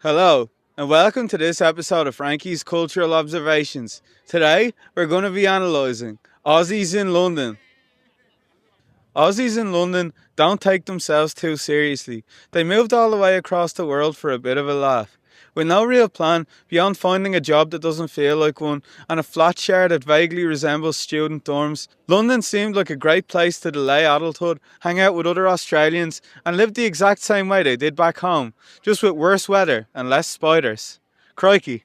Hello, and welcome to this episode of Frankie's Cultural Observations. Today, we're going to be analysing Aussies in London. Aussies in London don't take themselves too seriously. They moved all the way across the world for a bit of a laugh. With no real plan beyond finding a job that doesn't feel like one and a flat share that vaguely resembles student dorms, London seemed like a great place to delay adulthood, hang out with other Australians, and live the exact same way they did back home, just with worse weather and less spiders. Crikey.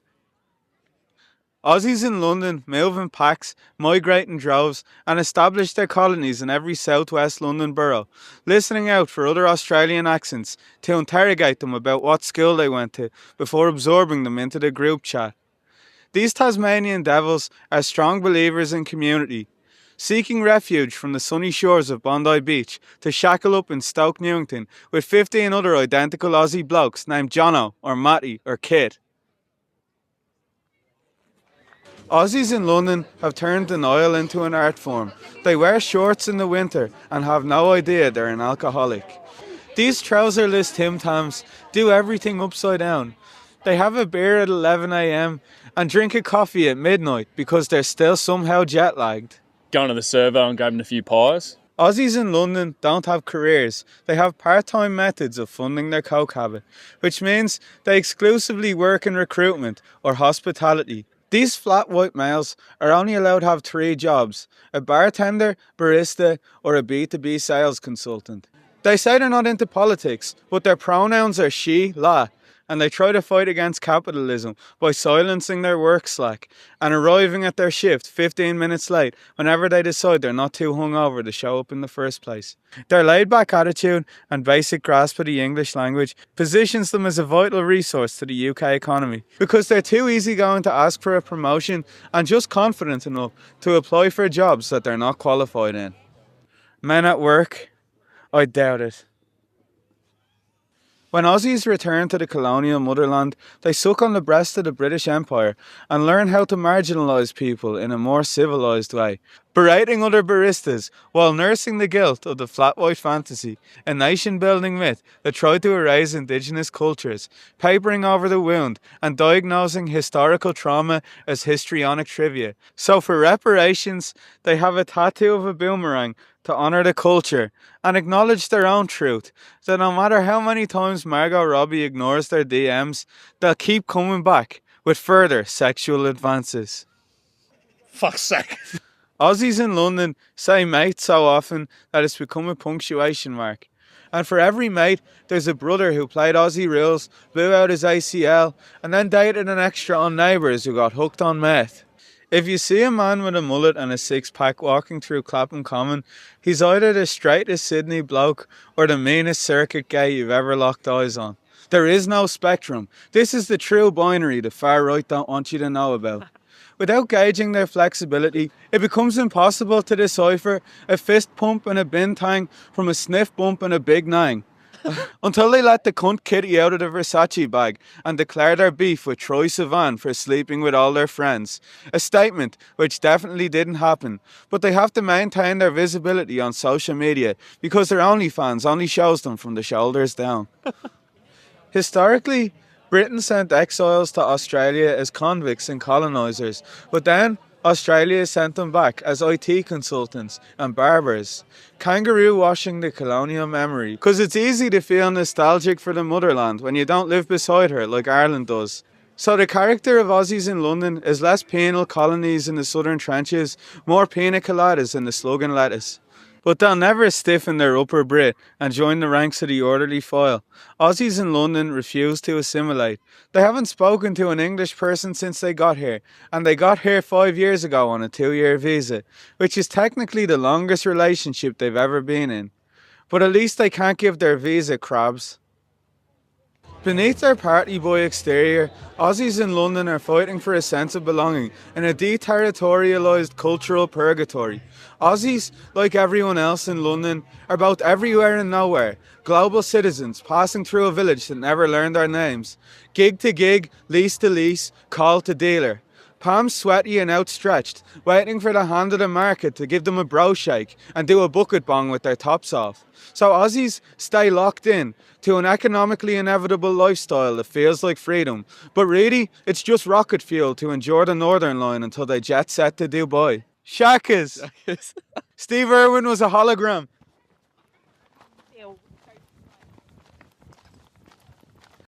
Aussies in London move in packs, migrate in droves, and establish their colonies in every southwest London borough, listening out for other Australian accents to interrogate them about what school they went to before absorbing them into the group chat. These Tasmanian devils are strong believers in community, seeking refuge from the sunny shores of Bondi Beach to shackle up in Stoke Newington with 15 other identical Aussie blokes named Jono or Matty or Kit. Aussies in London have turned denial into an art form. They wear shorts in the winter and have no idea they're an alcoholic. These trouserless Tim Tams do everything upside down. They have a beer at 11 am and drink a coffee at midnight because they're still somehow jet lagged. Going to the servo and grabbing a few pies. Aussies in London don't have careers. They have part-time methods of funding their coke habit, which means they exclusively work in recruitment or hospitality. These flat white males are only allowed to have 3 jobs: a bartender, barista, or a B2B sales consultant. They say they're not into politics, but their pronouns are she, la, and they try to fight against capitalism by silencing their work slack and arriving at their shift 15 minutes late whenever they decide they're not too hungover to show up in the first place. Their laid-back attitude and basic grasp of the English language positions them as a vital resource to the UK economy because they're too easygoing to ask for a promotion and just confident enough to apply for jobs that they're not qualified in. Men at work? I doubt it. When Aussies return to the colonial motherland, they suck on the breast of the British Empire and learn how to marginalise people in a more civilised way, berating other baristas while nursing the guilt of the flat white fantasy, a nation-building myth that tried to erase indigenous cultures, papering over the wound and diagnosing historical trauma as histrionic trivia. So for reparations, they have a tattoo of a boomerang to honour the culture and acknowledge their own truth, that no matter how many times Margot Robbie ignores their DMs, they'll keep coming back with further sexual advances. Fuck's sake. Aussies in London say mate so often that it's become a punctuation mark. And for every mate, there's a brother who played Aussie rules, blew out his ACL, and then dated an extra on Neighbours who got hooked on meth. If you see a man with a mullet and a six-pack walking through Clapham Common, he's either the straightest Sydney bloke or the meanest circuit gay you've ever locked eyes on. There is no spectrum. This is the true binary the far right don't want you to know about. Without gauging their flexibility, it becomes impossible to decipher a fist pump and a bintang from a sniff bump and a big nang. Until they let the cunt kitty out of the Versace bag and declare their beef with Troye Sivan for sleeping with all their friends. A statement which definitely didn't happen, but they have to maintain their visibility on social media because their OnlyFans only shows them from the shoulders down. Historically, Britain sent exiles to Australia as convicts and colonisers, but then Australia sent them back as IT consultants and barbers, kangaroo washing the colonial memory, because it's easy to feel nostalgic for the motherland when you don't live beside her like Ireland does. So the character of Aussies in London is less penal colonies in the southern trenches, more pina coladas in the slug and lettuce. But they'll never stiffen their upper Brit and join the ranks of the orderly file. Aussies in London refuse to assimilate. They haven't spoken to an English person since they got here, and they got here 5 years ago on a 2-year visa, which is technically the longest relationship they've ever been in. But at least they can't give their visa crabs. Beneath their party boy exterior, Aussies in London are fighting for a sense of belonging in a deterritorialised cultural purgatory. Aussies, like everyone else in London, are both everywhere and nowhere, global citizens passing through a village that never learned their names. Gig to gig, lease to lease, call to dealer. palms sweaty and outstretched, waiting for the hand of the market to give them a brow shake and do a bucket bong with their tops off. So Aussies stay locked in to an economically inevitable lifestyle that feels like freedom, but really it's just rocket fuel to endure the Northern Line until they jet set to Dubai. Shakas! Steve Irwin was a hologram.